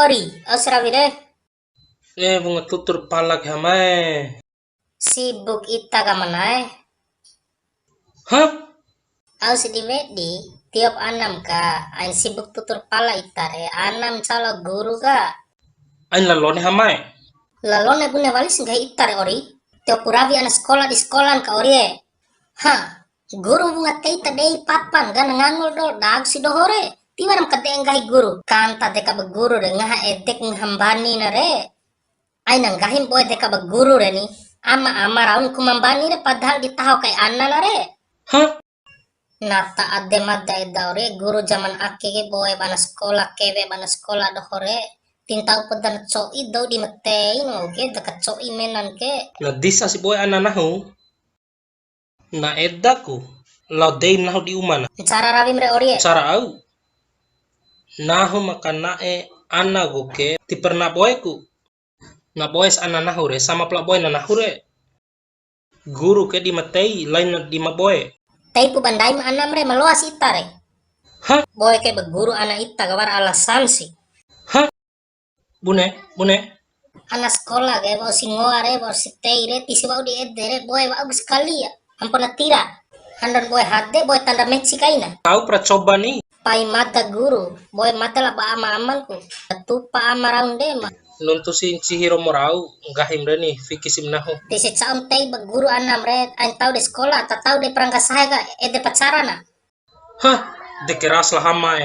ori, ausra vire. Bunga tutur palak hamai. Sibuk ita kamanai. Hah? Aus di medi, tiap anam ka, ain sibuk tutur pala itare, anam calo guru ka. Ain lalone hamai. Lalone punya walis nggak itare ori. Tiap puravi anak sekolah di sekolahan ka ori e. Hah, guru bunga teita dei papan gan ngangul do dag si dohore. Tiwaram kate engahi guru. Kanta deka beguru re ngaha edek ngambani na re. Aina ngahim boy deka beguru re ni. Ama raun kumambani re padahal ditahu kay anna na re. Hah? Nata ade madda edaure guru zaman akege boy bana sekolah kebe bana sekolah dohore. Tintau pedan coi do di metei no ke dekat coi menan ke. La disa si boy ananahu. Na edaku. La dei nahu di umana. Cara rawim re ori e. Cara au. Nahu makana ana goke ti pernah boyku. Na boys ananahu re sama pla boy nanahu re. Guru ke di matei lain di maboy. Tei pu bandai ma anam re meluas ita re. Hah? Boy ke beguru anak ita kabar alasan sih. Hah? Bune. Anak sekolah ke bau singoa re bau si tei re tisi bau di edere boy bau sekali ya. Ampun tira. Handan boy hade boy tanda Meksikaina. Kau pernah coba nih. Pai mata guru, boy mata lah ba ama amanku. Tupa ama raunde ma. Nuntusin Chihiro Morau ngahim re nih fikisim nahu. Tisi caum tei beguru anam re ain tau di sekolah, tak tau di perangkat saya ka ede pacarana. Hah? Dekeras lah hama